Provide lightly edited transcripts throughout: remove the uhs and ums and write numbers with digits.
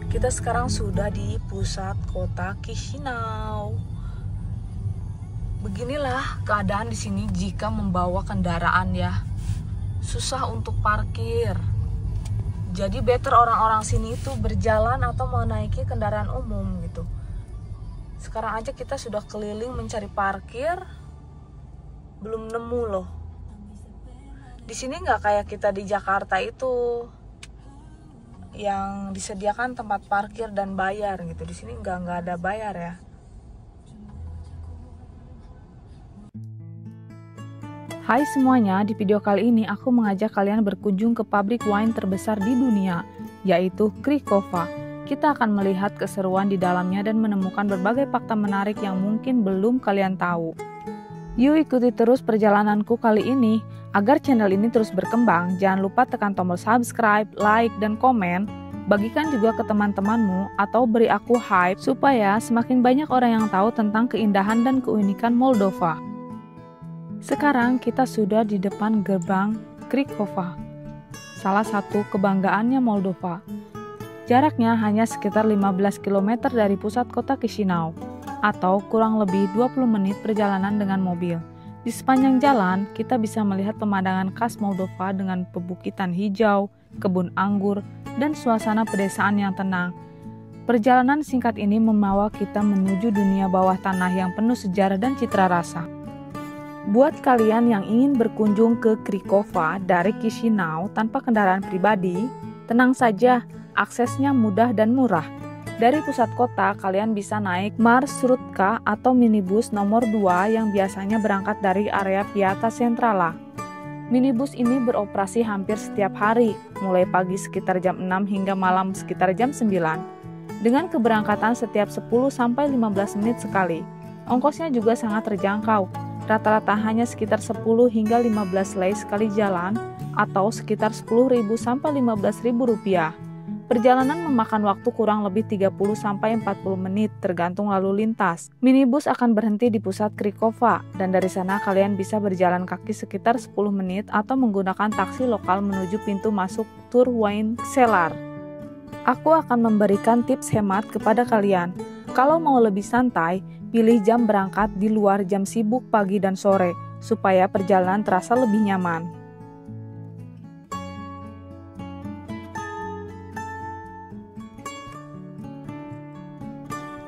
Kita sekarang sudah di pusat kota Chisinau. Beginilah keadaan di sini jika membawa kendaraan ya. Susah untuk parkir. Jadi better orang-orang sini itu berjalan atau menaiki kendaraan umum gitu. Sekarang aja kita sudah keliling mencari parkir, belum nemu loh. Di sini nggak kayak kita di Jakarta itu yang disediakan tempat parkir dan bayar gitu. Di sini nggak ada bayar ya. Hai semuanya, di video kali ini aku mengajak kalian berkunjung ke pabrik wine terbesar di dunia, yaitu Craiova. Kita akan melihat keseruan di dalamnya dan menemukan berbagai fakta menarik yang mungkin belum kalian tahu. Yuk ikuti terus perjalananku kali ini. Agar channel ini terus berkembang, jangan lupa tekan tombol subscribe, like, dan komen. Bagikan juga ke teman-temanmu atau beri aku hype supaya semakin banyak orang yang tahu tentang keindahan dan keunikan Moldova. Sekarang kita sudah di depan gerbang Craiova, salah satu kebanggaannya Moldova. Jaraknya hanya sekitar 15 km dari pusat kota Chisinau, atau kurang lebih 20 menit perjalanan dengan mobil. Di sepanjang jalan, kita bisa melihat pemandangan khas Moldova dengan pebukitan hijau, kebun anggur, dan suasana pedesaan yang tenang. Perjalanan singkat ini membawa kita menuju dunia bawah tanah yang penuh sejarah dan citra rasa. Buat kalian yang ingin berkunjung ke Craiova dari Chisinau tanpa kendaraan pribadi, tenang saja, aksesnya mudah dan murah. Dari pusat kota, kalian bisa naik maršrutka atau minibus nomor 2 yang biasanya berangkat dari area Piazza Centrala. Minibus ini beroperasi hampir setiap hari, mulai pagi sekitar jam 6 hingga malam sekitar jam 9. Dengan keberangkatan setiap 10-15 menit sekali. Ongkosnya juga sangat terjangkau, rata-rata hanya sekitar 10 hingga 15 lei sekali jalan, atau sekitar 10.000 sampai 15.000 rupiah. Perjalanan memakan waktu kurang lebih 30-40 menit tergantung lalu lintas. Minibus akan berhenti di pusat Craiova dan dari sana kalian bisa berjalan kaki sekitar 10 menit atau menggunakan taksi lokal menuju pintu masuk Tour Wine Cellar. Aku akan memberikan tips hemat kepada kalian. Kalau mau lebih santai, pilih jam berangkat di luar jam sibuk pagi dan sore supaya perjalanan terasa lebih nyaman.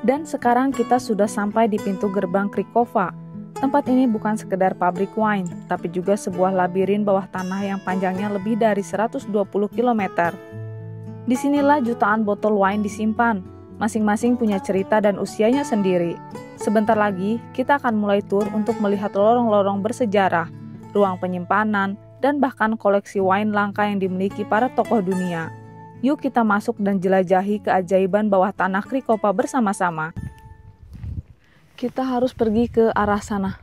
Dan sekarang kita sudah sampai di pintu gerbang Craiova. Tempat ini bukan sekedar pabrik wine, tapi juga sebuah labirin bawah tanah yang panjangnya lebih dari 120 km. Disinilah jutaan botol wine disimpan, masing-masing punya cerita dan usianya sendiri. Sebentar lagi, kita akan mulai tur untuk melihat lorong-lorong bersejarah, ruang penyimpanan, dan bahkan koleksi wine langka yang dimiliki para tokoh dunia. Yuk kita masuk dan jelajahi keajaiban bawah tanah Craiova bersama-sama. Kita harus pergi ke arah sana.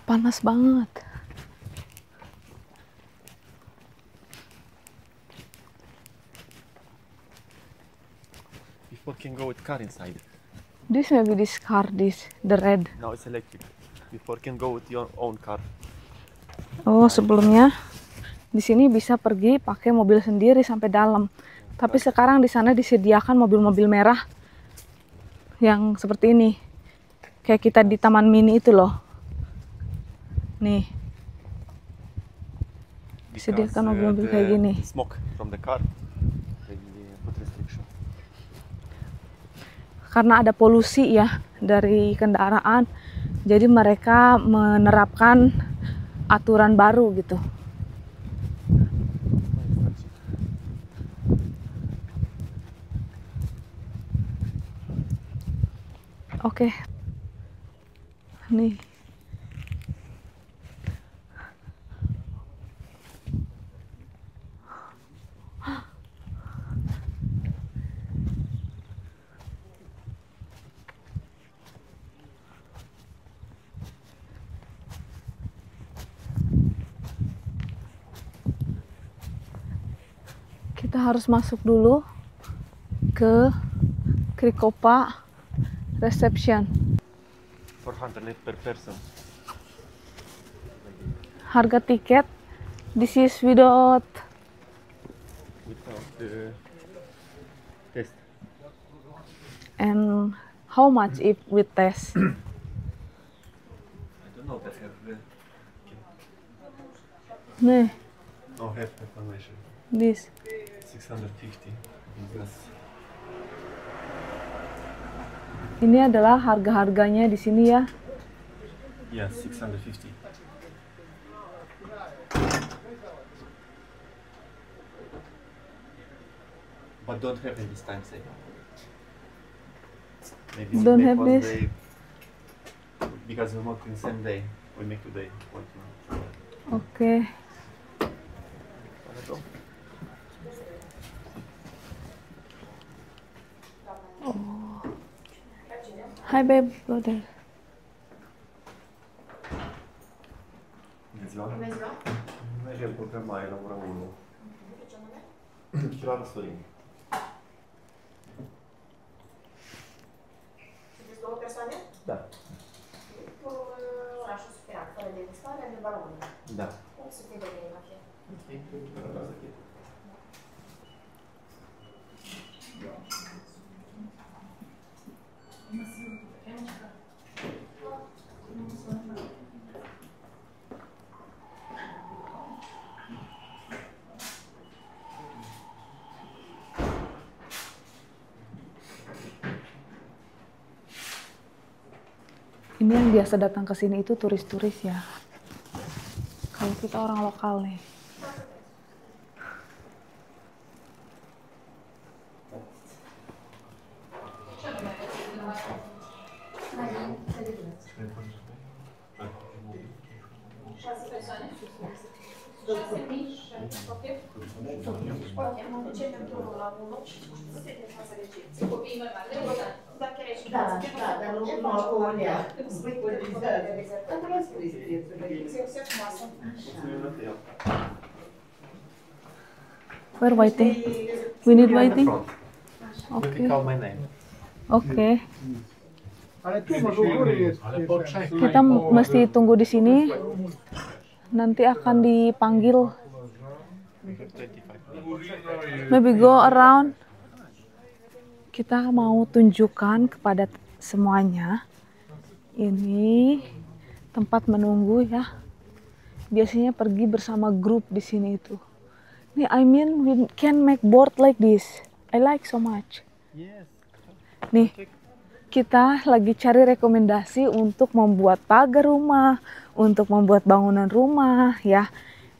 Panas banget. Before can go with car inside. This maybe this car, the red. Now it's electric. Before can go with your own car. Oh, sebelumnya di sini bisa pergi pakai mobil sendiri sampai dalam. Tapi sekarang di sana disediakan mobil-mobil merah yang seperti ini. Kayak kita di Taman Mini itu loh. Nih. Disediakan mobil-mobil kayak gini. Smoke from the car. They put restriction. Karena ada polusi ya dari kendaraan, jadi mereka menerapkan aturan baru gitu. Oke. Nih. Kita harus masuk dulu ke Craiova reception. 400 per person. harga tiket. This is without the test. and how much if with test? I don't know. They have Nih, no have information. this. 650 business. Ini adalah harga-harganya di sini ya. Yeah, 650. But don't have in this time sale. Maybe we Don't make have one this? day, because we're working same day. We make today. Oke. Wanna go? Hi babe, go there. Noi am programat la ora 1. Și la Răsărin. Sunteți două persoane? Da. Orașul Spiran, fără degustare, de balon. Da. Cum se vede de cafea? Ini yang biasa datang ke sini itu turis-turis ya. Kalau kita orang lokal nih. Da, dar nu acum ea. We're waiting. We need waiting. You Okay. can call my name. Oke. Okay. Kita mesti tunggu di sini. Nanti akan dipanggil. We have 25. Maybe go around. Kita mau tunjukkan kepada semuanya. Ini tempat menunggu ya. Biasanya pergi bersama grup di sini itu. Nih, I mean we can make board like this. I like so much. Yes. Nih, kita lagi cari rekomendasi untuk membuat pagar rumah, untuk membuat bangunan rumah ya.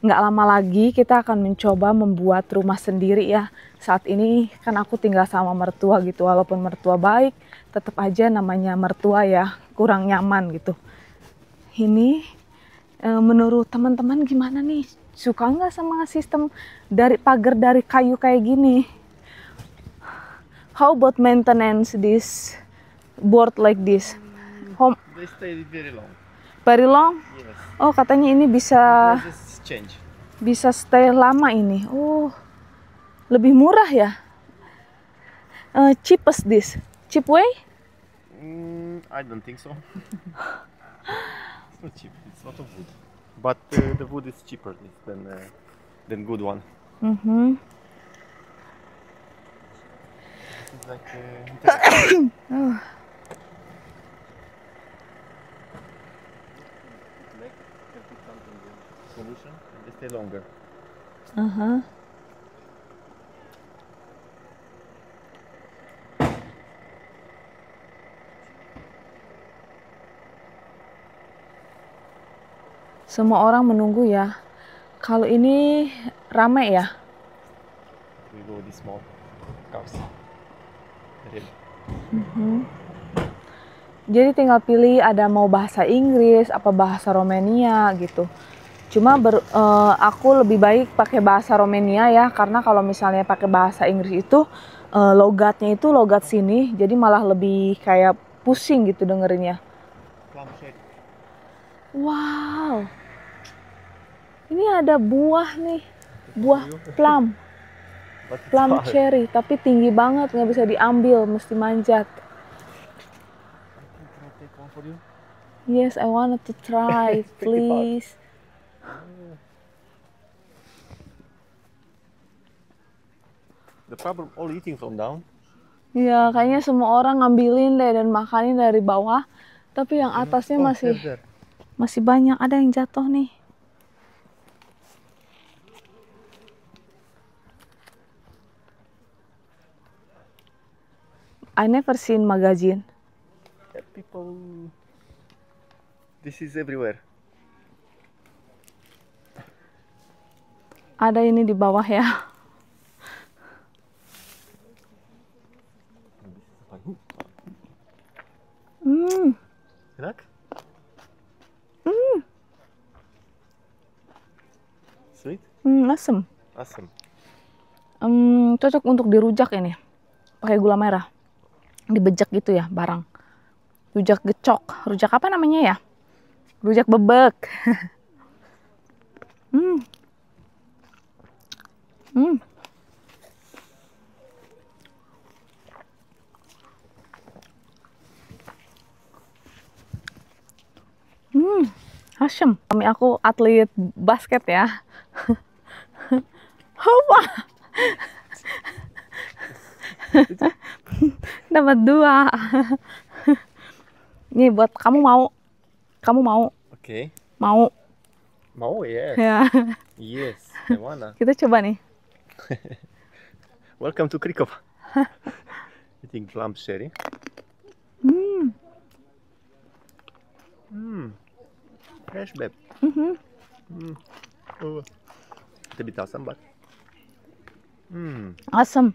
Nggak lama lagi kita akan mencoba membuat rumah sendiri ya. Saat ini kan aku tinggal sama mertua gitu, walaupun mertua baik, tetap aja namanya mertua ya, kurang nyaman gitu. Ini menurut teman-teman gimana nih? Suka nggak sama sistem dari pagar dari kayu kayak gini? How about maintenance this board like this? Home They stay very long. very long? Yes. Oh, katanya ini bisa Just change. stay lama ini. Oh, lebih murah ya? Cheapest this? Cheap way? I don't think so. It's not cheap. It's not a wood. But the wood is cheaper than good one. Mhm. This is like solution and they stay longer. Aha. Semua orang menunggu ya. Kalau ini ramai ya. We go with small cars. Red. Jadi tinggal pilih ada mau bahasa Inggris apa bahasa Romania gitu. Cuma aku lebih baik pakai bahasa Romania ya, karena kalau misalnya pakai bahasa Inggris itu logatnya itu logat sini, jadi malah lebih kayak pusing gitu dengerinnya. Plum shade. Wow, ini ada buah nih, buah plum, But it's plum hard. cherry, tapi tinggi banget nggak bisa diambil, mesti manjat. Can I take one for you? Yes, I wanted to try, please. The problem all eating from down. Iya, kayaknya semua orang ngambilin deh dan makanin dari bawah. Tapi yang atasnya masih banyak. Ada yang jatuh nih. I never seen magazine. Yeah, people. This is everywhere. Ada ini di bawah ya. Enak? Sweet? Asem. Asam. Cocok untuk dirujak ini. Pakai gula merah. Dibejek gitu ya, barang. Rujak gecok. Rujak apa namanya ya? Rujak bebek. Asem. Kami aku atlet basket ya. Apa? Dapat 2. Nih buat kamu mau. Kamu mau? Okay. Mau. Mau ya? Ya. Yes, I wanna. Kita coba nih. Welcome to Krikov. Eating plum sherry. Fresh babe. Oh. A bit awesome, but Asam.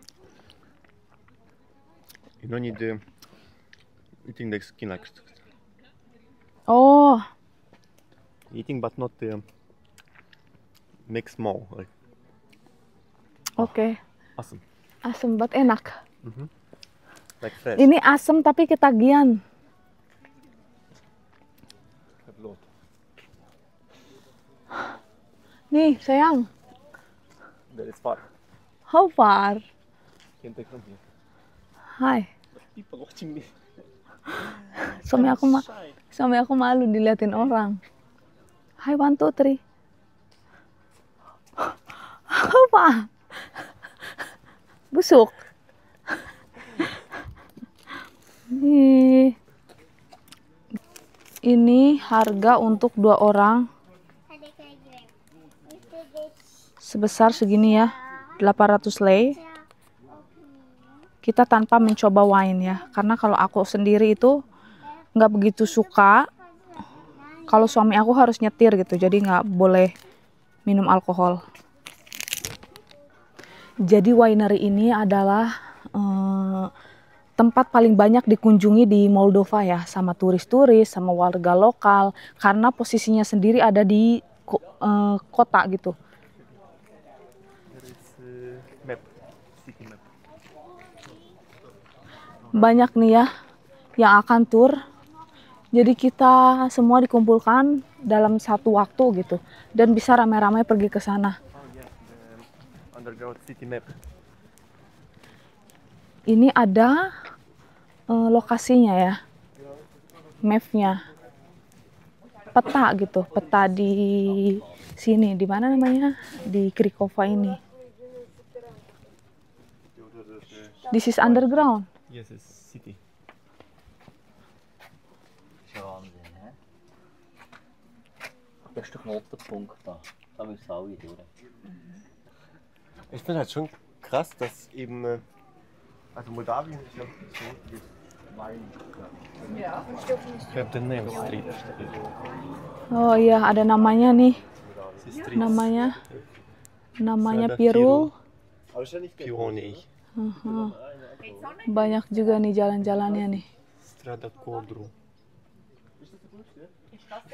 you don't need eating the skin like Oh, eating, but not make small. Like oke. awesome, Asam banget, enak. like fresh. Ini asam tapi ketagihan. Have lot. Nih, sayang. That is far. How far? Can take from here. Hai. People watching me. Suami aku malu diliatin orang. Hai, 1, 2, 3. Apa? Busuk. Ini harga untuk 2 orang. Sebesar segini ya, 800 lei. Kita tanpa mencoba wine ya, karena kalau aku sendiri itu nggak begitu suka. Kalau suami aku harus nyetir gitu, jadi nggak boleh minum alkohol. Jadi winery ini adalah tempat paling banyak dikunjungi di Moldova ya, sama turis-turis, sama warga lokal, karena posisinya sendiri ada di kota gitu. Map, city map. Banyak nih ya yang akan tur. Jadi kita semua dikumpulkan dalam satu waktu gitu dan bisa ramai-ramai pergi ke sana. Oh yeah, the underground city map. Ini ada lokasinya ya, mapnya, peta gitu, peta di sini, di mana namanya, di Krikova ini. This is underground. Yes, it's city. Schon Wahnsinn, hä? Das ist der Knotenpunkt da. Da müssen alle durch. Ich finde halt schon krass, dass eben, also Moldawien ist ja so wie Wein. Ja. Ich habe den Name Street. Oh iya, ada namanya nih, Street. namanya Strada Pirul. Pionei. Banyak juga nih jalan-jalannya nih. Strada Kodru.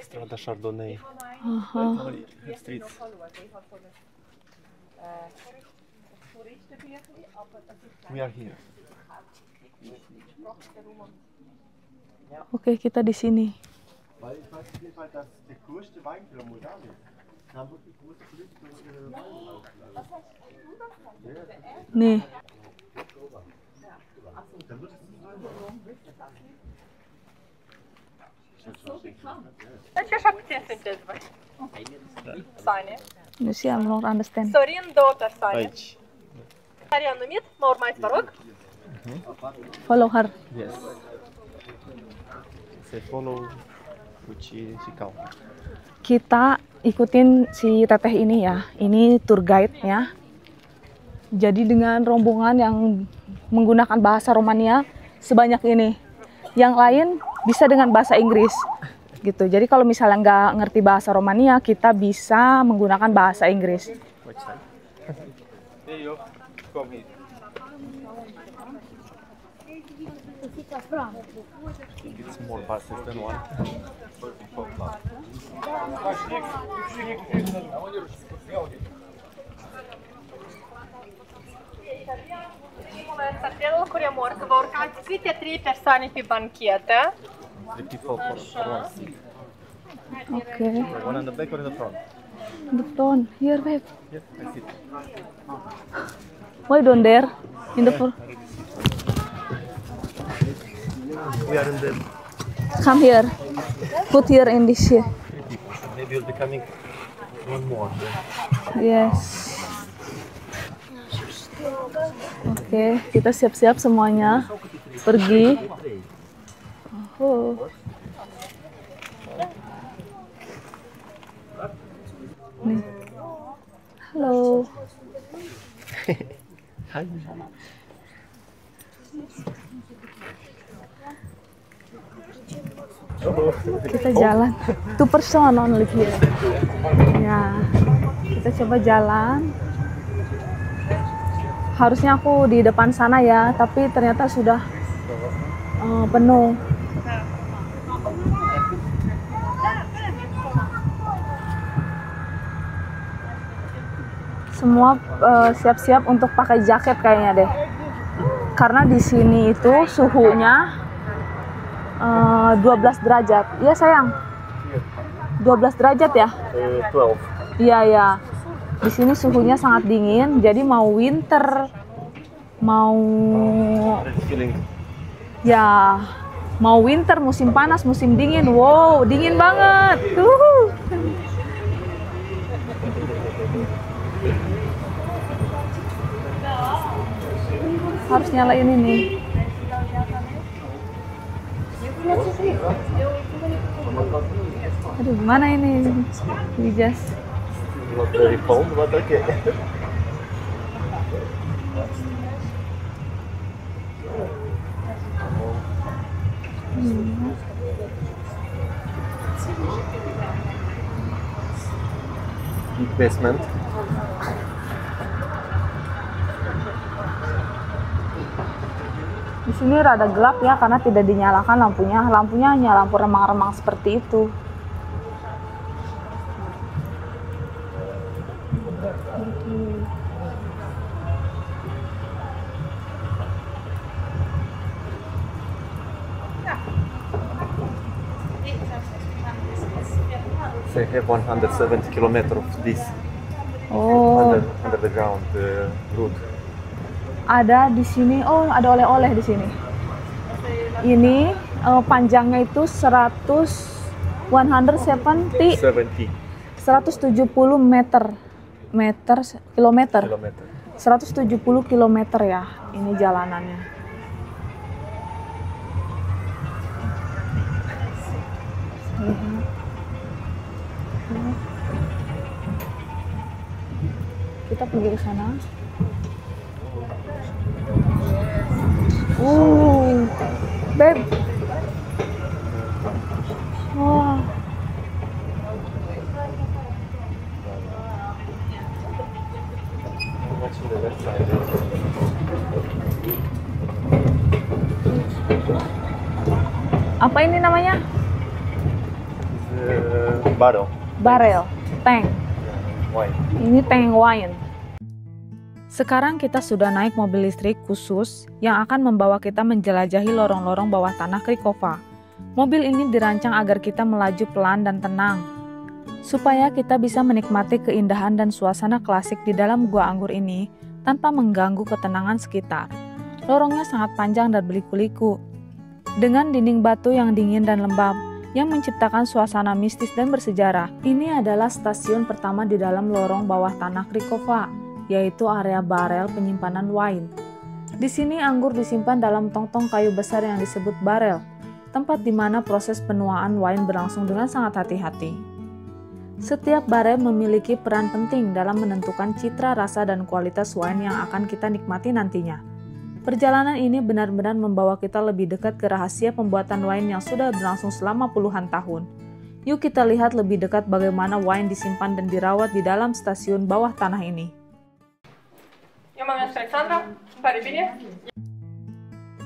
Strada Chardonnay. Streets. We are here. Oke, kita di sini. Weil ich weiß auf jeden Fall, dass der größte Weinkeller Moldawien da haben wirklich große Politiker Nih, You see, I'm not understand. Sorin daughter Sanya. Aici. Care i-am numit? Mă urmați, vă rog. Follow her. Yes. Say follow Uci Shikawa. Kita ikutin si teteh ini ya. Ini tour guide ya. Jadi dengan rombongan yang menggunakan bahasa Romania sebanyak ini. Yang lain bisa dengan bahasa Inggris. Gitu. Jadi kalau misalnya nggak ngerti bahasa Romania, kita bisa menggunakan bahasa Inggris. Which side? Hey yo, come here. It's more buses than one. Cartelul cu remorcă, vă urcați câte 3 persoane pe banchetă. 3 people for one seat. Okay. One in the back or in the front? The front. Here, babe. Yes, I see. Why don't there? In the front. We are in the Come here. Put here in this here. maybe you'll be coming one more. Yes. Oke, kita siap-siap semuanya pergi. Oh. Nih. Halo. Hi. Kita jalan. 2 person only here. Ya, kita coba jalan. Harusnya aku di depan sana ya, tapi ternyata sudah penuh. Semua siap-siap untuk pakai jaket kayaknya deh. Karena di sini itu suhunya 12 derajat. Iya sayang. 12 derajat ya? 12. Iya ya. Di sini suhunya sangat dingin, jadi mau winter, mau ya, mau winter, musim panas, musim dingin. Wow, dingin banget. Harus nyalain ini. Aduh, gimana ini? Wijas. Not very cold, but okay. Big basement. Di sini rada gelap ya karena tidak dinyalakan lampunya. Lampunya hanya lampu remang-remang seperti itu. They have 170 kilometers of this Oh, under the ground route. ada di sini. Oh, ada oleh-oleh di sini. Ini panjangnya itu 170 kilometer. 170 kilometer ya ini jalanannya. Kita pergi ke sana. Babe. Wah. Watching the left side. Apa ini namanya? Barrel. Barel, tank. Wine. Ini tank wine. Sekarang kita sudah naik mobil listrik khusus yang akan membawa kita menjelajahi lorong-lorong bawah tanah Craiova. Mobil ini dirancang agar kita melaju pelan dan tenang, supaya kita bisa menikmati keindahan dan suasana klasik di dalam gua anggur ini tanpa mengganggu ketenangan sekitar. Lorongnya sangat panjang dan berliku-liku, dengan dinding batu yang dingin dan lembab yang menciptakan suasana mistis dan bersejarah. Ini adalah stasiun pertama di dalam lorong bawah tanah Craiova, yaitu area barel penyimpanan wine. Di sini anggur disimpan dalam tong-tong kayu besar yang disebut barel, tempat di mana proses penuaan wine berlangsung dengan sangat hati-hati. Setiap barel memiliki peran penting dalam menentukan citra rasa dan kualitas wine yang akan kita nikmati nantinya. Perjalanan ini benar-benar membawa kita lebih dekat ke rahasia pembuatan wine yang sudah berlangsung selama puluhan tahun. Yuk kita lihat lebih dekat bagaimana wine disimpan dan dirawat di dalam stasiun bawah tanah ini.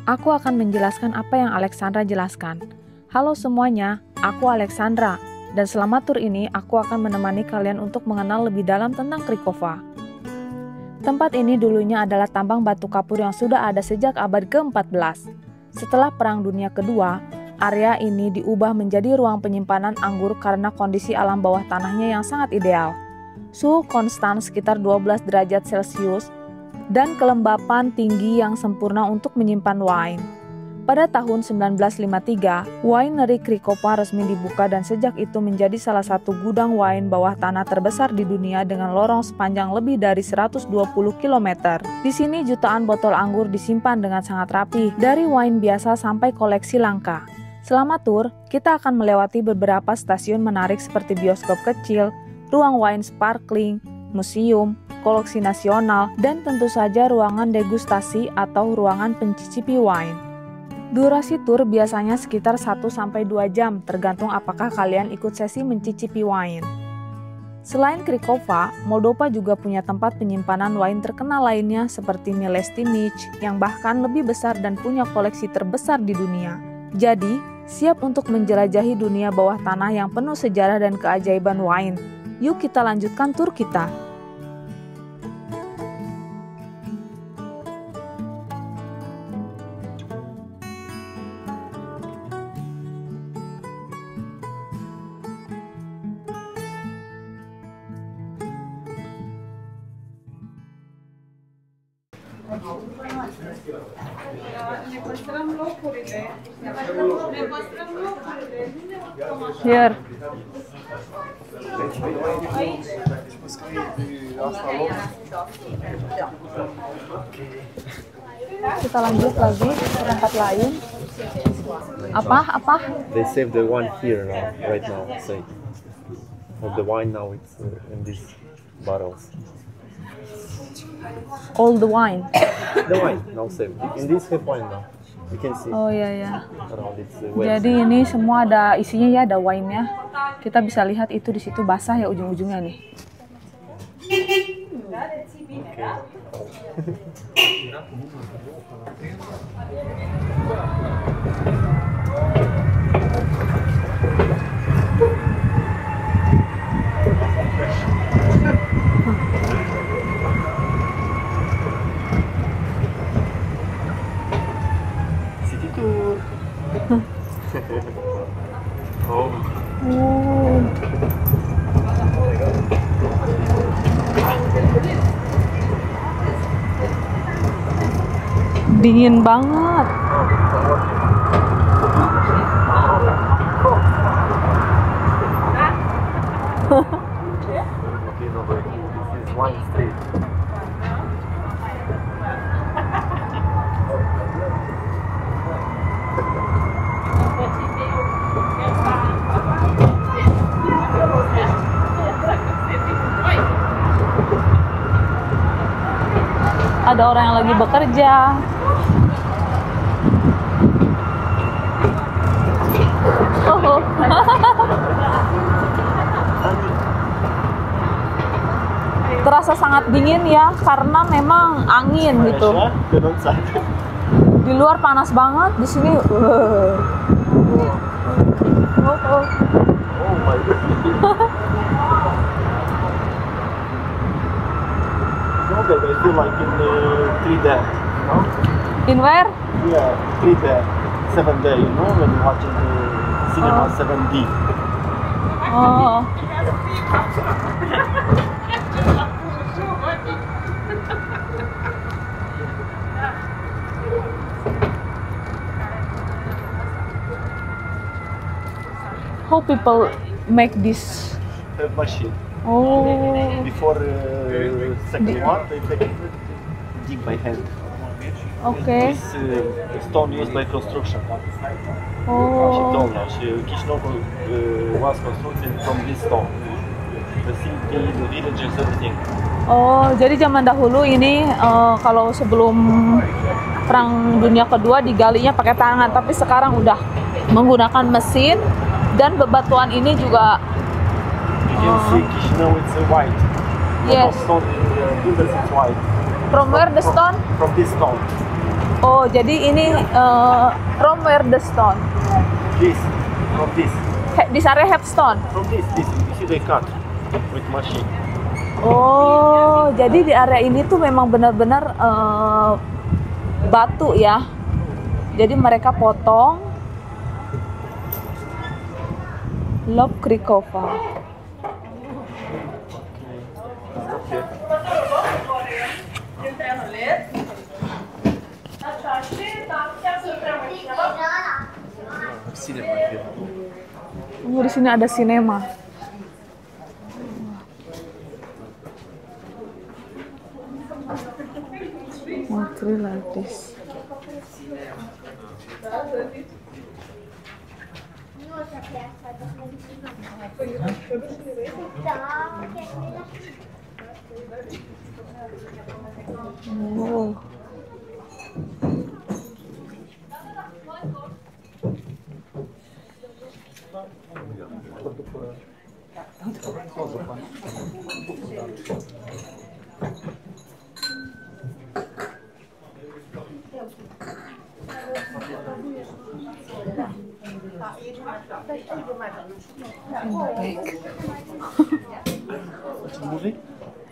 Aku akan menjelaskan apa yang Alexandra jelaskan. Halo semuanya, aku Alexandra, dan selama tur ini aku akan menemani kalian untuk mengenal lebih dalam tentang Craiova. Tempat ini dulunya adalah tambang batu kapur yang sudah ada sejak abad ke-14. Setelah Perang Dunia Kedua, area ini diubah menjadi ruang penyimpanan anggur karena kondisi alam bawah tanahnya yang sangat ideal. Suhu konstan sekitar 12 derajat Celcius dan kelembapan tinggi yang sempurna untuk menyimpan wine. Pada tahun 1953, Winery Craiova resmi dibuka dan sejak itu menjadi salah satu gudang wine bawah tanah terbesar di dunia dengan lorong sepanjang lebih dari 120 km. Di sini jutaan botol anggur disimpan dengan sangat rapi, dari wine biasa sampai koleksi langka. Selama tur, kita akan melewati beberapa stasiun menarik seperti bioskop kecil, ruang wine sparkling, museum, koleksi nasional, dan tentu saja ruangan degustasi atau ruangan pencicipi wine. Durasi tur biasanya sekitar 1-2 jam, tergantung apakah kalian ikut sesi mencicipi wine. Selain Craiova, Moldova juga punya tempat penyimpanan wine terkenal lainnya seperti Milestinic yang bahkan lebih besar dan punya koleksi terbesar di dunia. Jadi, siap untuk menjelajahi dunia bawah tanah yang penuh sejarah dan keajaiban wine. Yuk kita lanjutkan tur kita. Here. Kita lanjut lagi ke tempat lain. Apa? They save the wine here now, right now. Say, the wine now it's in these bottles. All the wine. The wine now saved. In this have wine now. You can see. Oh ya. Around it's Jadi ini semua ada isinya ya, ada wine-nya. Kita bisa lihat itu di situ basah ya ujung-ujungnya nih. City tour. Oh. Dingin banget. Okay, no, but this is wine street. Ada orang yang lagi bekerja. Oh. Terasa sangat dingin ya, karena memang angin gitu. Di luar panas banget, di sini. Oh my god. That I feel like in 3D, you know? In where? Yeah, 3D, 7D, you know, when you're watching the cinema 7D. Oh. How people make this? Machine. Oh, Before second one, they take it dig by hand. okay. This stone used by construction. She Oh, told us, Kishnoko was constructed from this stone. The city, the villages, everything. oh, jadi zaman dahulu ini kalau sebelum Perang Dunia Kedua digalinya pakai tangan, tapi sekarang udah menggunakan mesin dan bebatuan ini juga You can see Chisinau, it's white. Yes. Stone builders, it's white. from where the stone? From this stone. Oh, jadi ini from where the stone? This. From this. This area have stone. From this. You see they cut with machine. Oh, jadi di area ini tuh memang benar-benar batu ya. Jadi mereka potong. Lop Krikova. Okay. Oh, di sini ada sinema. Matri lattis. Oh. Movie?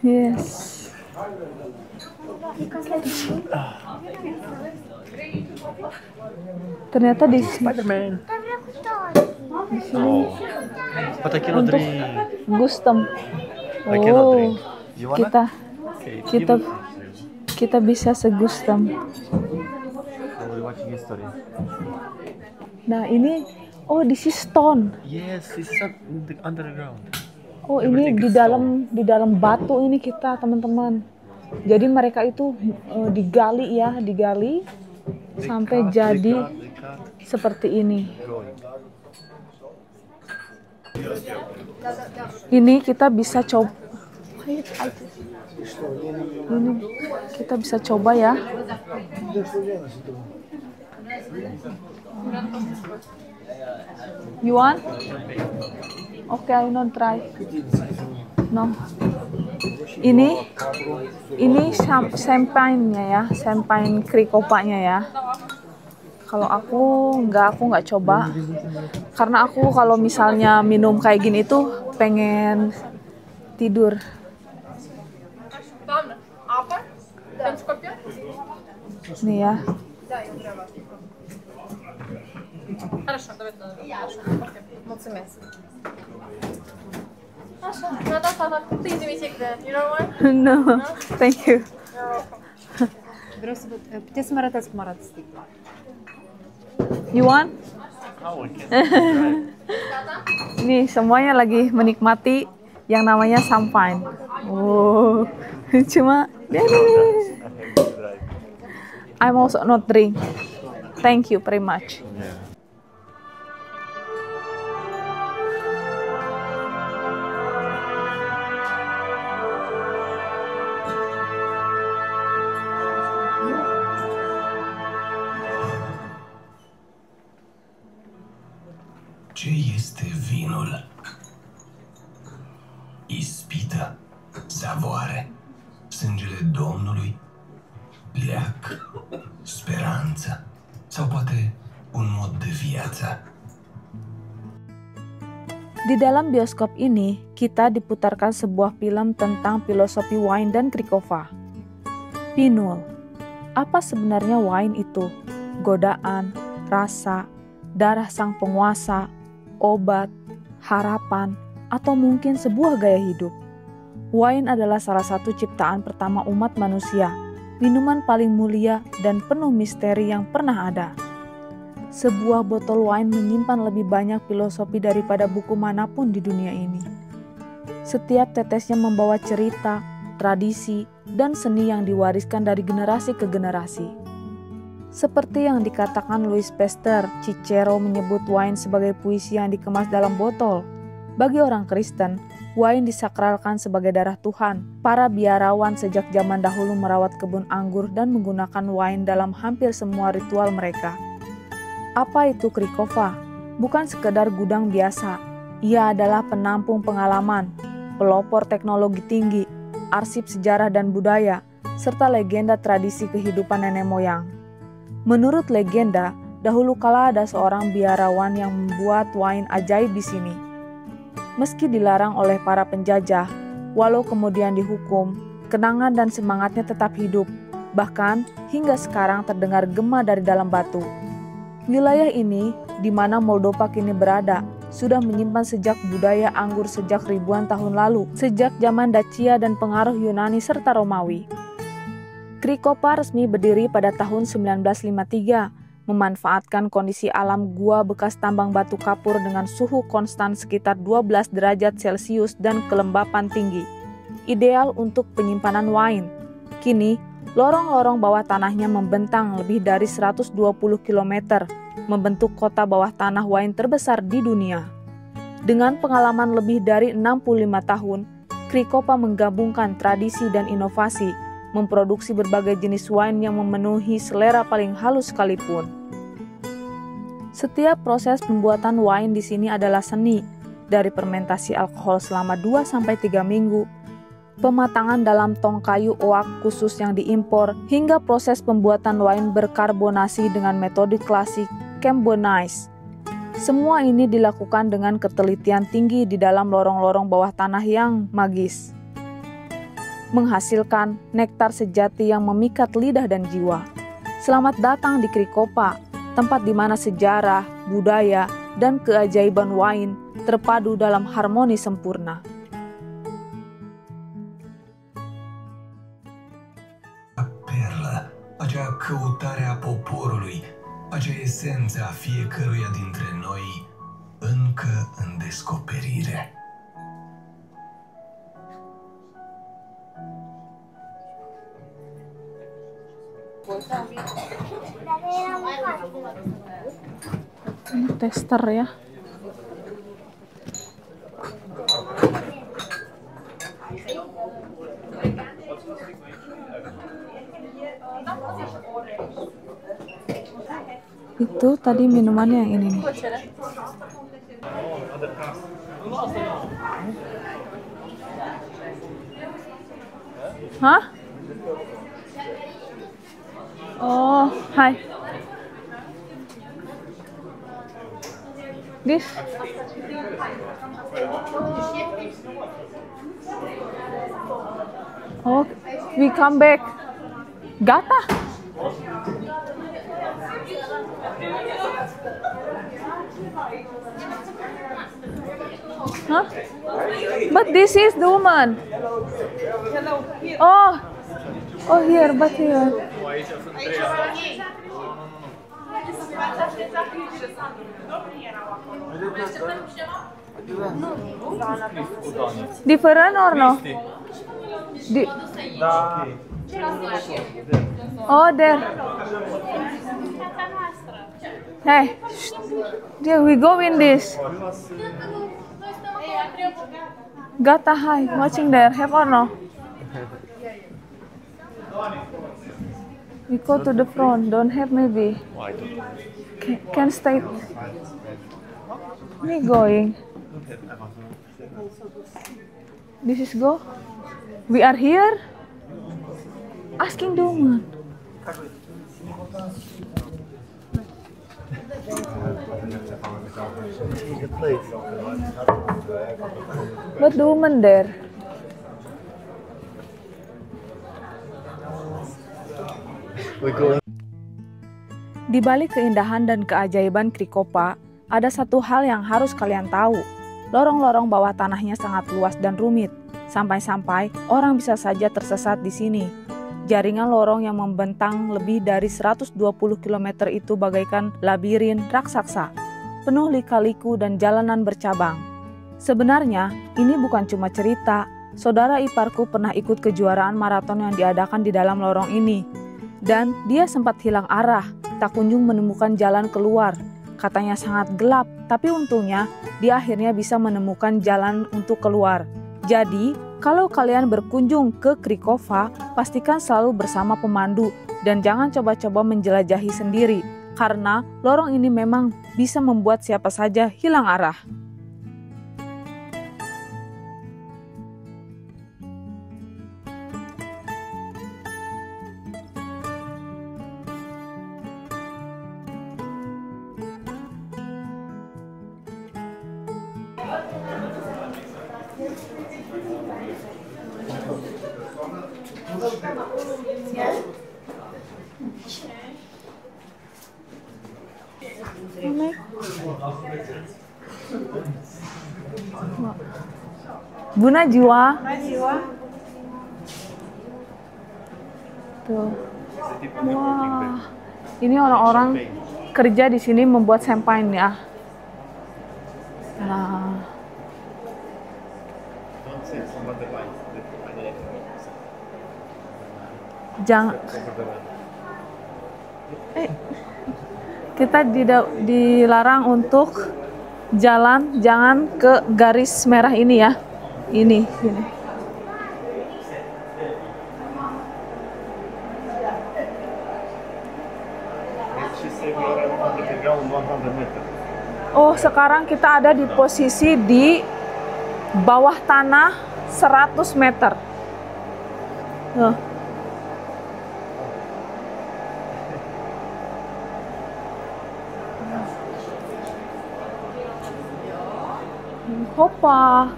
Yes. Ternyata di Spider-Man. sini But I cannot untuk drink. Gustem. I cannot Oh, drink. You wanna? kita Okay. kita kita bisa segustem. We're watching history. Nah ini, oh this is stone. Yes, this is in the underground. Oh ini Everything di is dalam batu ini kita teman-teman. Jadi mereka itu digali ya, digali They sampai cut, jadi they cut. seperti ini. Going. Ini kita bisa coba. Ini kita bisa coba ya. You want? Okay, I not try. No. Ini champagne-nya ya, champagne Krikopanya ya. Kalau aku nggak coba. Karena aku kalau misalnya minum kayak gini tuh pengen tidur. Ладно. Апа? Да. Сколько? Nih ya. Хорошо, давай туда. Mulțumesc. Așa, da, please give me take that. You know what? No, thank you. Vreau să văd, puteți să mă arătați cum arată sticla? You want? Oh, we can. Nih semuanya lagi menikmati yang namanya champagne. Oh, cuma I'm also not drink. Thank you very much. Ce este vinul? Ispită, savoare, sângele Domnului, leac, speranță sau poate un mod de viață. Di dalam bioskop ini, kita diputarkan sebuah film tentang filosofi wine dan Krikova. Pinul. Apa sebenarnya wine itu? Godaan, rasa, darah sang penguasa, obat, harapan, atau mungkin sebuah gaya hidup. Wine adalah salah satu ciptaan pertama umat manusia, minuman paling mulia dan penuh misteri yang pernah ada. Sebuah botol wine menyimpan lebih banyak filosofi daripada buku manapun di dunia ini. Setiap tetesnya membawa cerita, tradisi, dan seni yang diwariskan dari generasi ke generasi. Seperti yang dikatakan Louis Pasteur, Cicero menyebut wine sebagai puisi yang dikemas dalam botol. Bagi orang Kristen, wine disakralkan sebagai darah Tuhan. Para biarawan sejak zaman dahulu merawat kebun anggur dan menggunakan wine dalam hampir semua ritual mereka. Apa itu Krikova? Bukan sekedar gudang biasa. Ia adalah penampung pengalaman, pelopor teknologi tinggi, arsip sejarah dan budaya, serta legenda tradisi kehidupan nenek moyang. Menurut legenda, dahulu kala ada seorang biarawan yang membuat wine ajaib di sini. Meski dilarang oleh para penjajah, walau kemudian dihukum, kenangan dan semangatnya tetap hidup. Bahkan hingga sekarang terdengar gema dari dalam batu. Wilayah ini, di mana Moldova kini berada, sudah menyimpan sejak budaya anggur sejak ribuan tahun lalu, sejak zaman Dacia dan pengaruh Yunani serta Romawi. Krikova resmi berdiri pada tahun 1953, memanfaatkan kondisi alam gua bekas tambang batu kapur dengan suhu konstan sekitar 12 derajat Celcius dan kelembapan tinggi. Ideal untuk penyimpanan wine. Kini, lorong-lorong bawah tanahnya membentang lebih dari 120 km, membentuk kota bawah tanah wine terbesar di dunia. Dengan pengalaman lebih dari 65 tahun, Krikova menggabungkan tradisi dan inovasi, memproduksi berbagai jenis wine yang memenuhi selera paling halus sekalipun. Setiap proses pembuatan wine di sini adalah seni, dari fermentasi alkohol selama 2-3 minggu, pematangan dalam tong kayu oak khusus yang diimpor, hingga proses pembuatan wine berkarbonasi dengan metode klasik Cambonise. Semua ini dilakukan dengan ketelitian tinggi di dalam lorong-lorong bawah tanah yang magis, menghasilkan nektar sejati yang memikat lidah dan jiwa. Selamat datang di Krikova, tempat di mana sejarah, budaya, dan keajaiban wine terpadu dalam harmoni sempurna. Acea căutare a poporului, acea esență a fiecăruia dintre noi, încă în descoperire. Tester ya. Itu tadi minumannya yang ini nih. Hah? Oh, hi. This. Oh, we come back. Gata. Huh? But this is the woman. Oh, oh here, but here. Different or no? Oh, there. Hey, there we go in this. Gata, hi, watching there. Have or no? We go to the front. Don't have maybe. Can stay. Me going. This is go. We are here. Asking the woman. But the woman there. Di balik keindahan dan keajaiban Krikova, ada satu hal yang harus kalian tahu. Lorong-lorong bawah tanahnya sangat luas dan rumit, sampai-sampai orang bisa saja tersesat di sini. Jaringan lorong yang membentang lebih dari 120 km itu bagaikan labirin raksasa, penuh lika-liku dan jalanan bercabang. Sebenarnya, ini bukan cuma cerita. Saudara iparku pernah ikut kejuaraan maraton yang diadakan di dalam lorong ini. Dan dia sempat hilang arah, tak kunjung menemukan jalan keluar. Katanya sangat gelap, tapi untungnya dia akhirnya bisa menemukan jalan untuk keluar. Jadi, kalau kalian berkunjung ke Krikova, pastikan selalu bersama pemandu dan jangan coba-coba menjelajahi sendiri, karena lorong ini memang bisa membuat siapa saja hilang arah. Bu Najwa. Tuh. Wah. Ini orang-orang kerja di sini membuat champagne ya. Nah. Jangan. Kita dilarang untuk jalan, jangan ke garis merah ini ya. Ini. Oh, sekarang kita ada di posisi di bawah tanah 100 meter. Hoppa,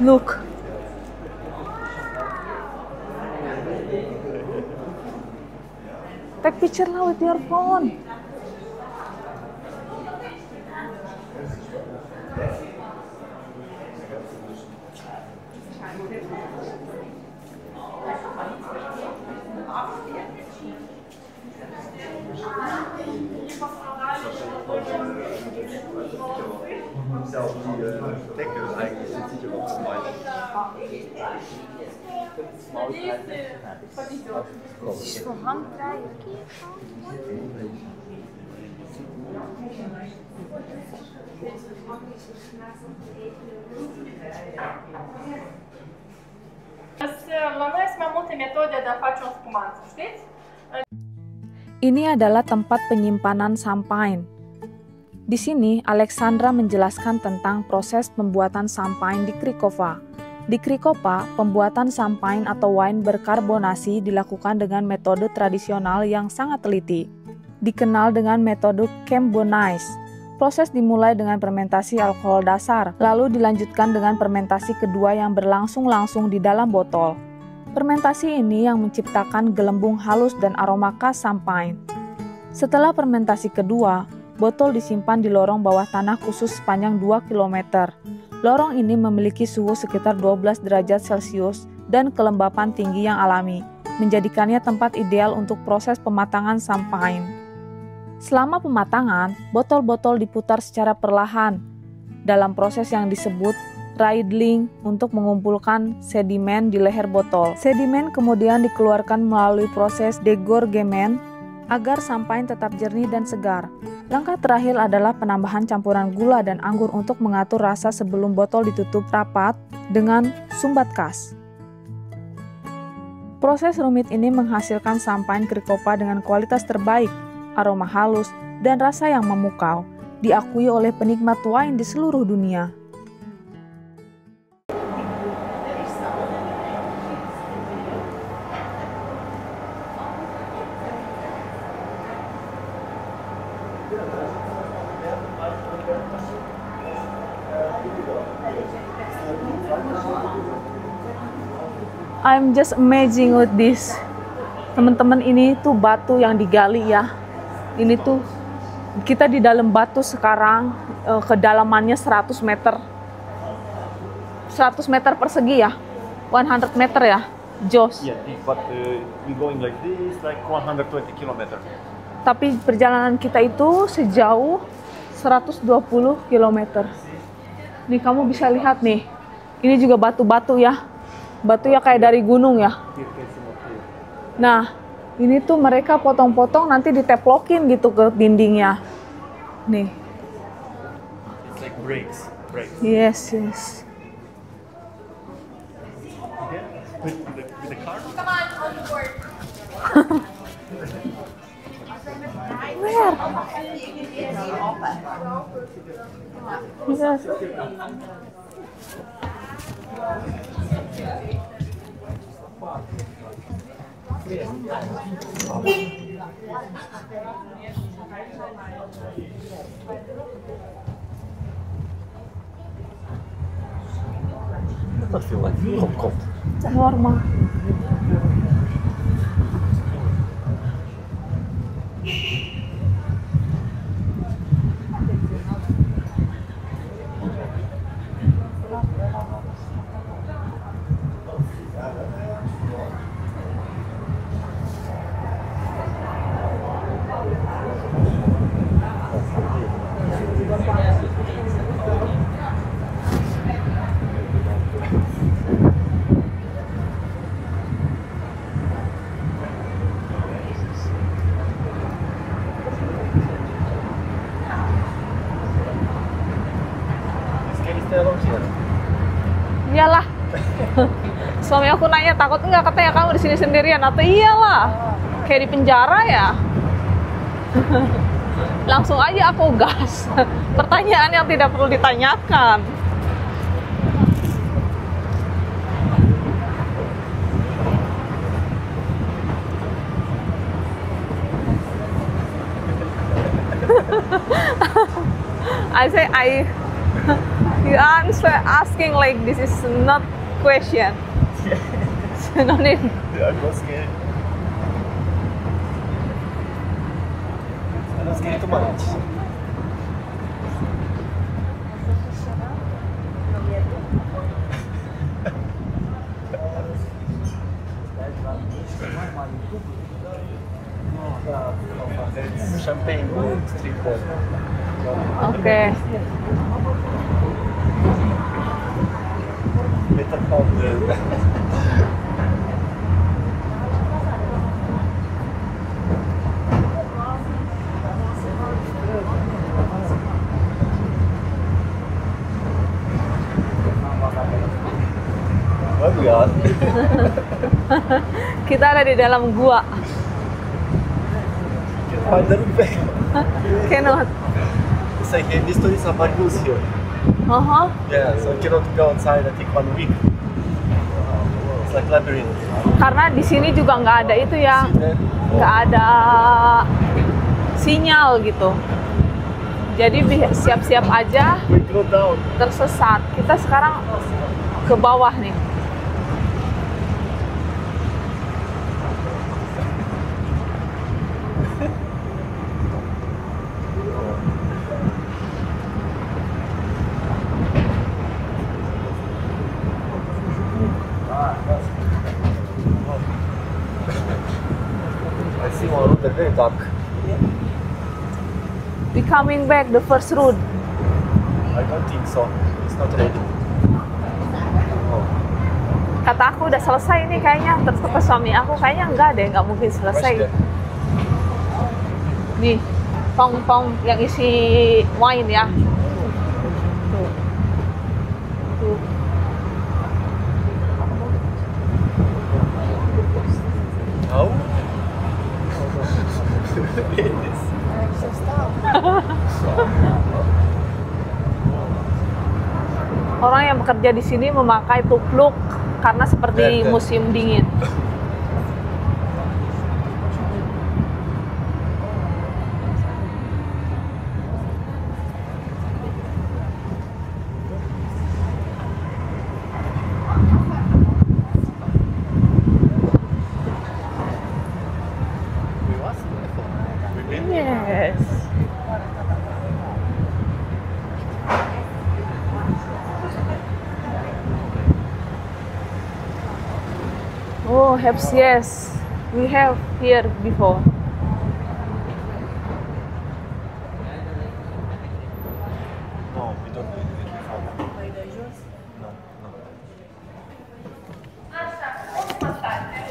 look. Take picture lah with your phone. La noi sunt mai multe metode de a face un spumant, știți? Ini adalah tempat penyimpanan champagne. Di sini, Alexandra menjelaskan tentang proses pembuatan champagne di Krikova. Di Krikova, pembuatan champagne atau wine berkarbonasi dilakukan dengan metode tradisional yang sangat teliti, dikenal dengan metode Kembonais. Proses dimulai dengan fermentasi alkohol dasar, lalu dilanjutkan dengan fermentasi kedua yang berlangsung langsung di dalam botol. Fermentasi ini yang menciptakan gelembung halus dan aroma khas champagne. Setelah fermentasi kedua, botol disimpan di lorong bawah tanah khusus sepanjang 2 km. Lorong ini memiliki suhu sekitar 12 derajat Celcius dan kelembapan tinggi yang alami, menjadikannya tempat ideal untuk proses pematangan champagne. Selama pematangan, botol-botol diputar secara perlahan dalam proses yang disebut riedling untuk mengumpulkan sedimen di leher botol. Sedimen kemudian dikeluarkan melalui proses degorgement agar champagne tetap jernih dan segar. Langkah terakhir adalah penambahan campuran gula dan anggur untuk mengatur rasa sebelum botol ditutup rapat dengan sumbat khas. Proses rumit ini menghasilkan champagne Krikova dengan kualitas terbaik, aroma halus, dan rasa yang memukau, diakui oleh penikmat wine di seluruh dunia. I'm just amazing with this. Teman-teman, ini tuh batu yang digali ya. Ini tuh kita di dalam batu sekarang, kedalamannya 100 meter. 100 meter persegi ya. 100 meter ya. Jos. Yeah, big, but we going like this, like 120 kilometers. Tapi perjalanan kita itu sejauh 120 km. Nih kamu bisa lihat nih. Ini juga batu-batu ya. Batu ya kayak dari gunung ya. Nah, ini tuh mereka potong-potong nanti diteplokin gitu ke dindingnya. Nih. It's like breaks. Yes, yes. Okay. With the car? Come on, on the board. Where? Yes. Doesn't feel like cold. Normal. Can you stay alone here? Iyalah. Suami aku nanya takut enggak, katanya kamu di sini sendirian atau iyalah. Kayak di penjara ya. Langsung aja aku gas. Pertanyaan yang tidak perlu ditanyakan. You answer asking like this is not question. No need. Yeah, I'm not scared. I'm not scared too much. Champagne street there. Oke. Better call the Where we are? Kita ada di dalam gua. Can find the room back. Cannot. It's like this story is a bamboo here. Yeah, so I cannot go outside. I think 1 week. It's like labyrinth. Karena di sini juga nggak ada itu ya, See that? nggak ada sinyal gitu. Jadi siap-siap aja We go down. tersesat. Kita sekarang ke bawah nih. I see one road, they're very dark. We coming back the first route. I don't think so. It's not ready. Oh. Kata aku udah selesai nih kayaknya. Terus kata suami aku kayaknya enggak deh, nggak mungkin selesai. Rush there. Nih, tong-tong yang isi wine ya. Tuh. Tuh. How? Orang yang bekerja di sini memakai tupluk karena seperti musim dingin. We was? We've been? Yes. Oh, yes. We have here before. No, we don't need it before. No, no. Așa, ultima stare.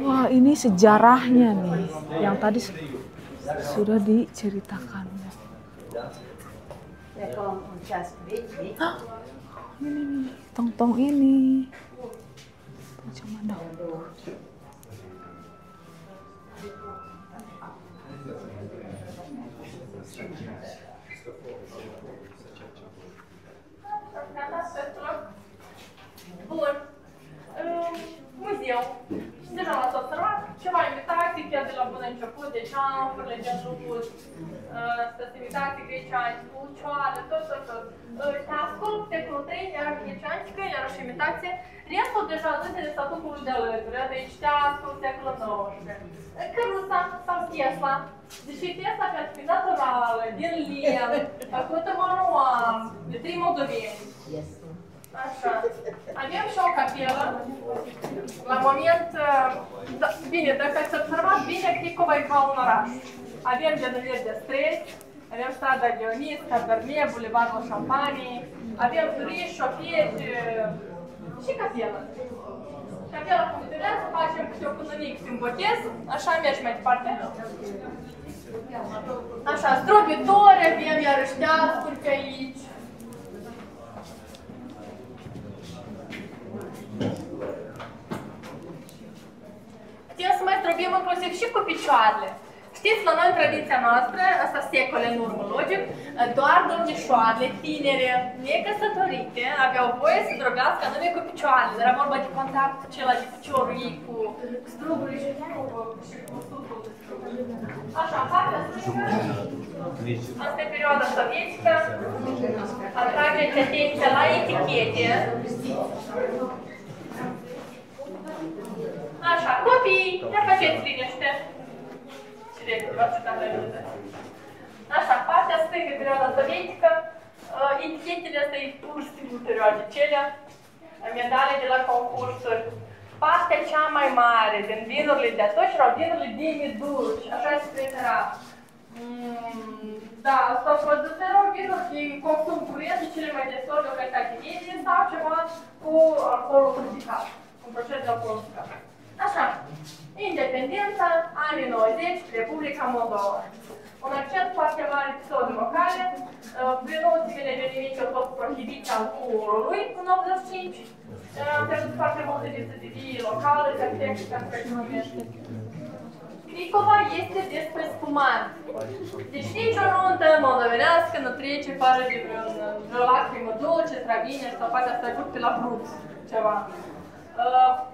Wah, ini sejarahnya nih, yang tadi sudah diceritakan. Ini nih, tong-tong ini. Macam mana? Bun. Muzeu. Și deja l-ați observat? Ceva imitații chiar de la bun început, de ceamfurile din lucruri, sunt imitații greceani, lucioare, tot. Te ascult secolul 3, iar greceanică, iarăși imitație. Restul deja duse de statutul de alături, deci te ascult secolul 19. Căruța sau Tesla. Deși Tesla ca fi naturală, din lemn, făcută manual, de 3 moldoveni. Așa. Avem și o capelă. La moment, bine, dacă ați observat bine, Cricova e ca un oraș. Avem denumiri de străzi, avem strada Dionys, Cabernet, Bulevardul Șampaniei, avem turiști, șoferi și capelă. Capela funcționează, facem câte o cununic simbotez, așa mergi mai departe. Așa, zdrobitori, avem iarăși deasuri pe aici. Putem să mai zdrobim inclusiv și cu picioarele. Știți, la noi, în tradiția noastră, asta secole în urmă, logic, doar domnișoarele, tinere, necăsătorite, aveau voie să zdrobească anume cu picioarele. Era vorba de contact acela de piciorul ei cu strugurile și cu susul de struguri. Așa, partea stângă, asta e perioada sovietică, atrageți atenția la etichete. Așa, copii, ia faceți liniște. Așa, partea stângă, perioada sovietică, etichetele astea e pur și simplu periodicele, medale de la concursuri. Partea cea mai mare din vinurile de atunci erau vinurile de miduci, așa se prefera. Da, asta produse erau vinuri de consum curent, de cele mai des ori de o calitate medie sau ceva cu alcoolul ridicat, cu un proces de alcool ridicat. Așa, independența, anii 90, Republica Moldova. Un accent foarte mare pe sode locale, vinuțile venimice au fost prohibite alcoolului în 85. Am pierdut foarte multe destinații locale, de arhitecți, pentru Cricova este despre spumant. Deci nicio nuntă moldovenească nu trece fără de vreo lacrimă dulce, stravine sau poate asta trecut pe la brut, ceva.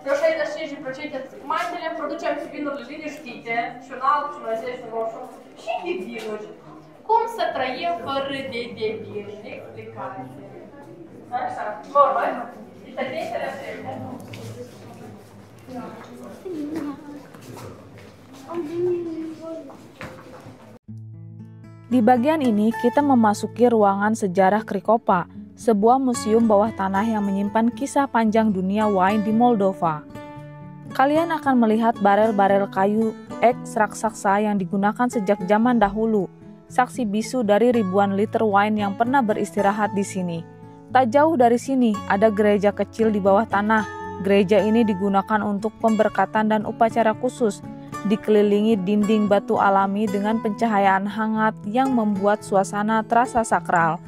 Vreo 65% de spumantele producem și vinurile liniștite, și un alb, și un roze, și un roșu, și de vinuri. Cum să trăim fără de vin? Explicație. Așa, vorba, italiențele astea. Di bagian ini kita memasuki ruangan sejarah Cricova, sebuah museum bawah tanah yang menyimpan kisah panjang dunia wine di Moldova. Kalian akan melihat barel-barel kayu eks raksasa yang digunakan sejak zaman dahulu, saksi bisu dari ribuan liter wine yang pernah beristirahat di sini. Tak jauh dari sini ada gereja kecil di bawah tanah. Gereja ini digunakan untuk pemberkatan dan upacara khusus, dikelilingi dinding batu alami dengan pencahayaan hangat yang membuat suasana terasa sakral.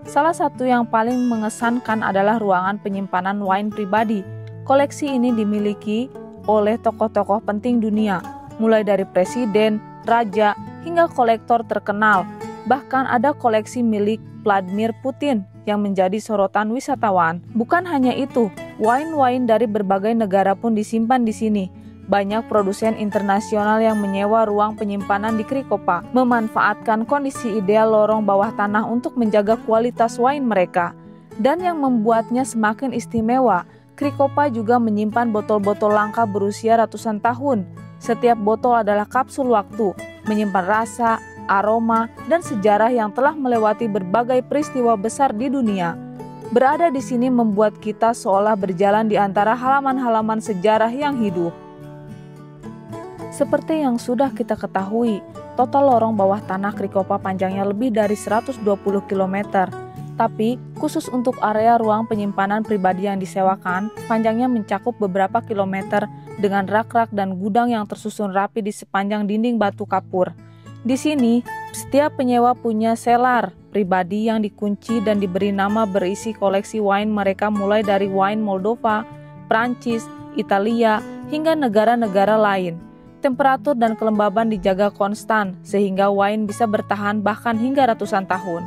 Salah satu yang paling mengesankan adalah ruangan penyimpanan wine pribadi. Koleksi ini dimiliki oleh tokoh-tokoh penting dunia, mulai dari presiden, raja, hingga kolektor terkenal. Bahkan ada koleksi milik Vladimir Putin yang menjadi sorotan wisatawan. Bukan hanya itu, wine-wine dari berbagai negara pun disimpan di sini. banyak produsen internasional yang menyewa ruang penyimpanan di Cricova, memanfaatkan kondisi ideal lorong bawah tanah untuk menjaga kualitas wine mereka. Dan yang membuatnya semakin istimewa, Cricova juga menyimpan botol-botol langka berusia ratusan tahun. Setiap botol adalah kapsul waktu, menyimpan rasa, aroma, dan sejarah yang telah melewati berbagai peristiwa besar di dunia. Berada di sini membuat kita seolah berjalan di antara halaman-halaman sejarah yang hidup. Seperti yang sudah kita ketahui, total lorong bawah tanah Cricova panjangnya lebih dari 120 km. Tapi, khusus untuk area ruang penyimpanan pribadi yang disewakan, panjangnya mencakup beberapa kilometer dengan rak-rak dan gudang yang tersusun rapi di sepanjang dinding batu kapur. Di sini, setiap penyewa punya selar pribadi yang dikunci dan diberi nama berisi koleksi wine mereka mulai dari wine Moldova, Prancis, Italia, hingga negara-negara lain. Temperatur dan kelembaban dijaga konstan sehingga wine bisa bertahan bahkan hingga ratusan tahun.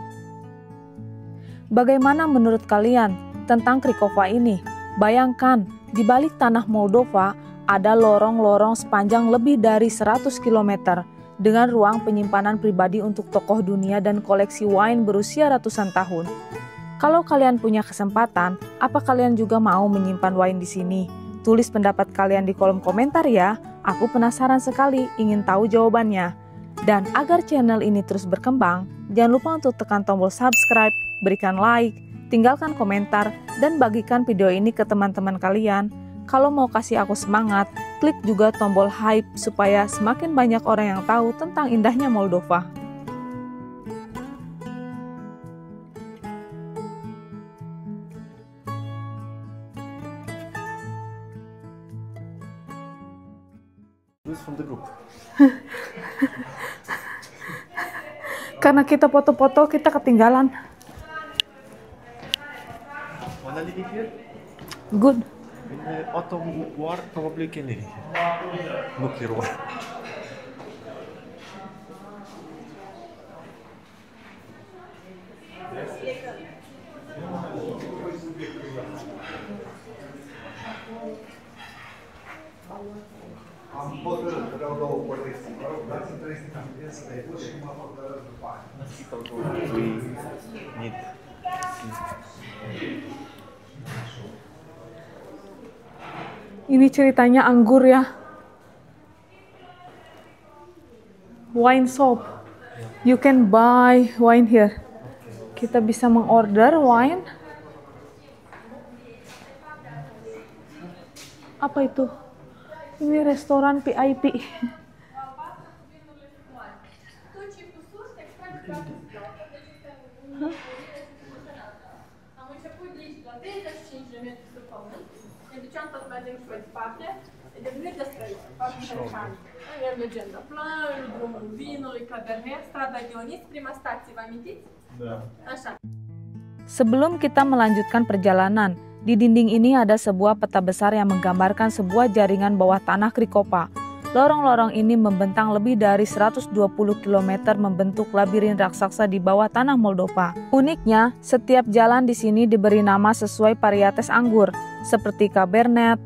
Bagaimana menurut kalian tentang Cricova ini? Bayangkan, di balik tanah Moldova ada lorong-lorong sepanjang lebih dari 100 km dengan ruang penyimpanan pribadi untuk tokoh dunia dan koleksi wine berusia ratusan tahun. Kalau kalian punya kesempatan, apa kalian juga mau menyimpan wine di sini? Tulis pendapat kalian di kolom komentar ya. Aku penasaran sekali ingin tahu jawabannya. Dan agar channel ini terus berkembang, jangan lupa untuk tekan tombol subscribe, berikan like, tinggalkan komentar, dan bagikan video ini ke teman-teman kalian. Kalau mau kasih aku semangat, klik juga tombol hype supaya semakin banyak orang yang tahu tentang indahnya Moldova. Von der Gruppe. Karena kita foto-foto, kita ketinggalan. Mana liegt hier? Good. In Otto War probably Kennedy. Nuclear war. Ini ceritanya anggur ya. Wine shop. You can buy wine here. Kita bisa mengorder wine. Apa itu? Ini restoran VIP. Sebelum kita melanjutkan perjalanan, di dinding ini ada sebuah peta besar yang menggambarkan sebuah jaringan bawah tanah Cricova. Lorong-lorong ini membentang lebih dari 120 km membentuk labirin raksasa di bawah tanah Moldova. Uniknya, setiap jalan di sini diberi nama sesuai varietas anggur, seperti Cabernet,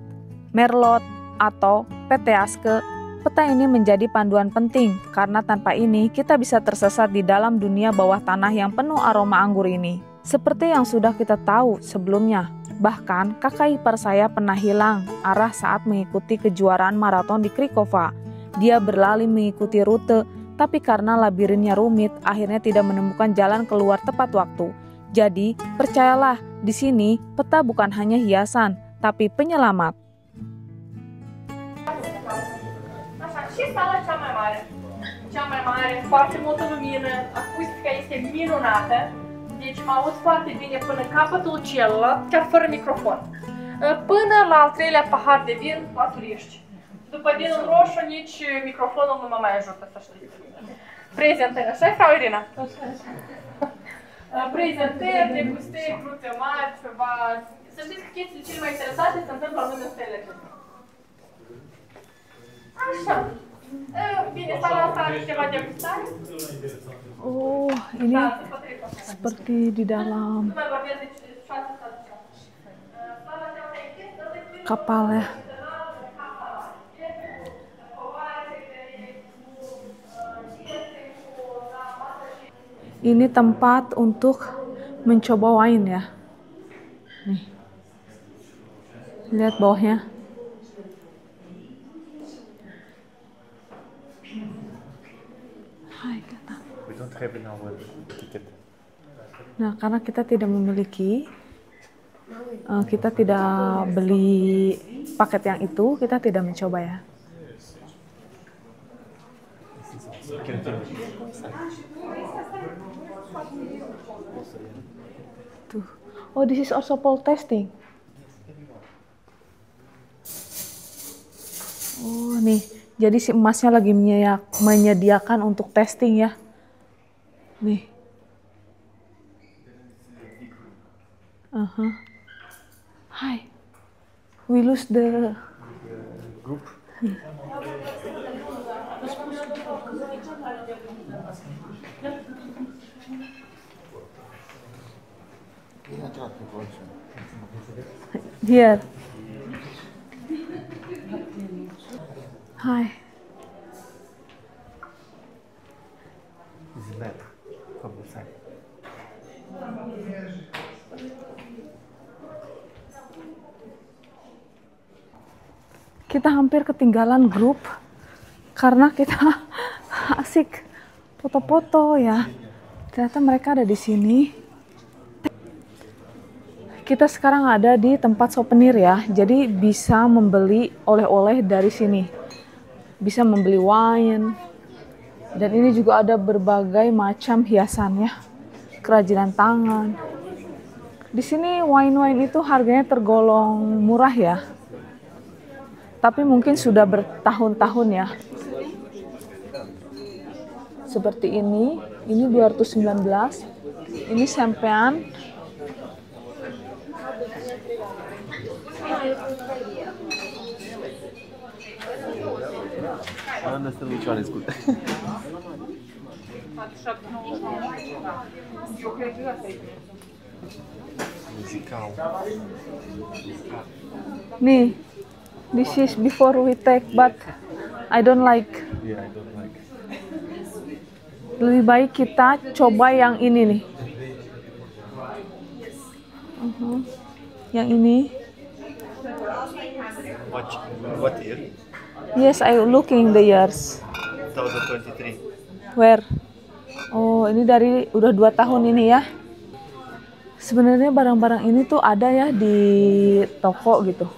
Merlot, atau Peteaske. Peta ini menjadi panduan penting, karena tanpa ini kita bisa tersesat di dalam dunia bawah tanah yang penuh aroma anggur ini. Seperti yang sudah kita tahu sebelumnya, bahkan kakak ipar saya pernah hilang arah saat mengikuti kejuaraan maraton di Cricova. Dia berlari mengikuti rute, tapi karena labirinnya rumit, akhirnya tidak menemukan jalan keluar tepat waktu. Jadi, percayalah, di sini peta bukan hanya hiasan, tapi penyelamat. Și sala cea mai mare. Cea mai mare, foarte multă lumină, acustica este minunată. Deci mă aud foarte bine până în capătul celălalt, chiar fără microfon. Până la al treilea pahar de vin, la turiști. După vinul roșu, nici microfonul nu mă mai ajută, să știți. Prezentări, așa, Frau Irina? Prezentări, degustări, fructe mari, ceva... Să știți că chestiile cele mai interesante se întâmplă în lumea stelele. Așa. Bine, sala asta are ceva degustare. Oh, ini seperti di dalam kapal ya. Ini tempat untuk mencoba wine ya. Nih. Lihat bawahnya. Hai, kata. We don't have in our ticket. Nah, karena kita tidak memiliki, kita tidak beli paket yang itu, kita tidak mencoba ya. Tuh. Oh, this is also pole testing. Oh, nih. Jadi si emasnya lagi menyediakan untuk testing ya. Nih. Hi. We lose the Group. here. Hi. This is bad. From the side. Kita hampir ketinggalan grup karena kita asik foto-foto ya. Ternyata mereka ada di sini. Kita sekarang ada di tempat souvenir ya. Jadi bisa membeli oleh-oleh dari sini. Bisa membeli wine. Dan ini juga ada berbagai macam hiasannya. Kerajinan tangan. Di sini wine-wine itu harganya tergolong murah ya. Tapi mungkin sudah bertahun-tahun ya. Seperti ini 219. Ini champagne. I don't understand which one is good. Musical. Nih, this is before we take, but I don't like. Yeah, I don't like. Lebih baik kita coba yang ini nih. Yang ini. What year? Yes, I looking the years. 2023. Where? Oh, ini dari udah 2 tahun ini ya. Sebenarnya barang-barang ini tuh ada ya di toko gitu.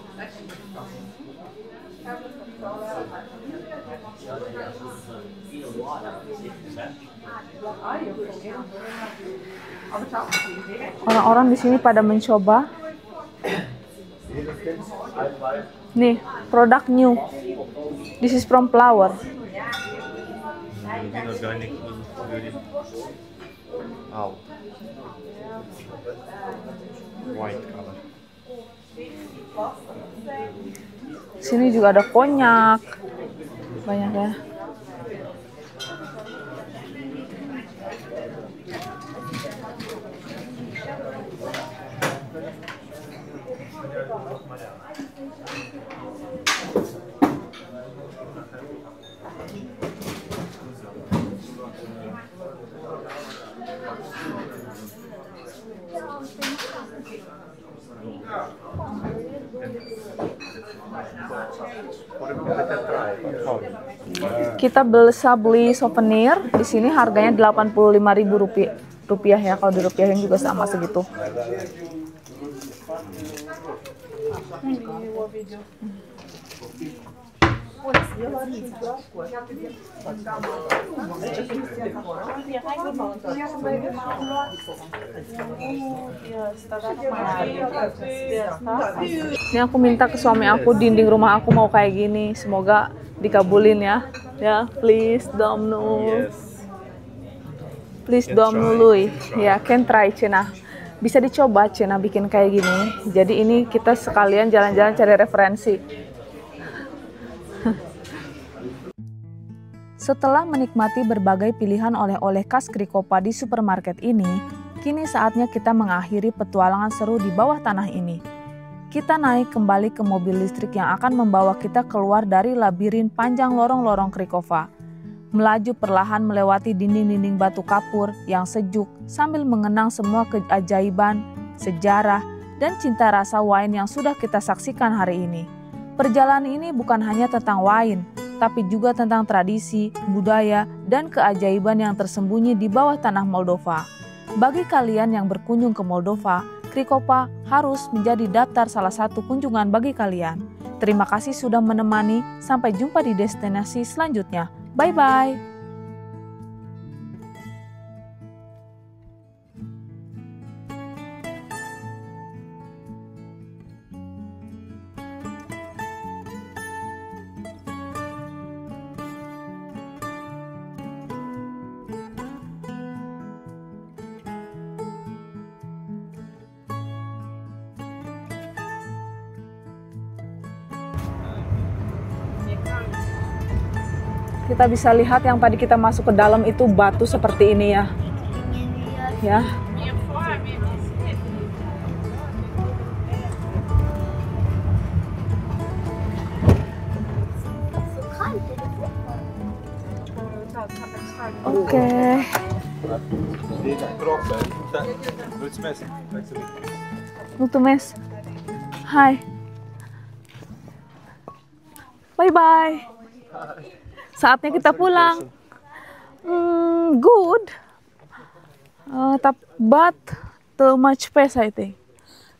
Orang-orang di sini pada mencoba. Nih, produk new. This is from flower. Inorganic. Out. White color. Sini juga ada konyak. Banyak ya. Kita bisa beli souvenir di sini harganya Rp85.000 ya, kalau dirupiahin juga sama segitu. Ini aku minta ke suami aku, dinding rumah aku mau kayak gini, semoga dikabulin ya. Ya, please Domnu. Yes. Please Domnu Lui. Ya, can try Cina. Bisa dicoba Cina bikin kayak gini. Jadi ini kita sekalian jalan-jalan cari referensi. Setelah menikmati berbagai pilihan oleh-oleh khas Cricova di supermarket ini, kini saatnya kita mengakhiri petualangan seru di bawah tanah ini. Kita naik kembali ke mobil listrik yang akan membawa kita keluar dari labirin panjang lorong-lorong Cricova. melaju perlahan melewati dinding-dinding batu kapur yang sejuk sambil mengenang semua keajaiban, sejarah, dan cinta rasa wine yang sudah kita saksikan hari ini. Perjalanan ini bukan hanya tentang wine, tapi juga tentang tradisi, budaya, dan keajaiban yang tersembunyi di bawah tanah Moldova. Bagi kalian yang berkunjung ke Moldova, Krikova harus menjadi daftar salah satu kunjungan bagi kalian. Terima kasih sudah menemani, sampai jumpa di destinasi selanjutnya. Bye-bye. Kita bisa lihat yang tadi kita masuk ke dalam itu batu seperti ini ya. Ya. Oke. Mulțumesc. Hai. Bye bye. Saatnya kita pulang. Good. But too much space I think.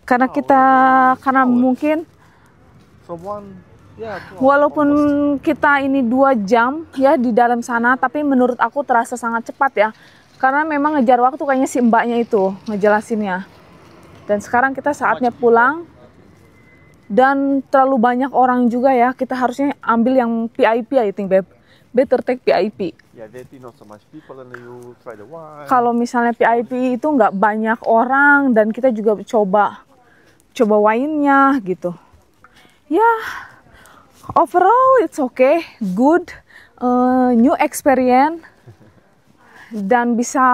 Karena mungkin walaupun kita ini 2 jam ya di dalam sana, tapi menurut aku terasa sangat cepat ya. Karena memang ngejar waktu kayaknya si mbaknya itu ngejelasinnya. Dan sekarang kita saatnya pulang. Dan terlalu banyak orang juga ya. Kita harusnya ambil yang VIP I think, babe. Better take VIP. Kalau misalnya VIP itu nggak banyak orang dan kita juga coba wine-nya gitu. Ya, overall it's okay, good, new experience dan bisa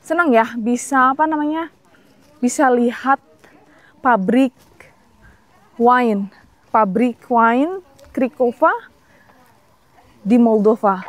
senang ya, bisa bisa lihat pabrik wine Krikova di Moldova.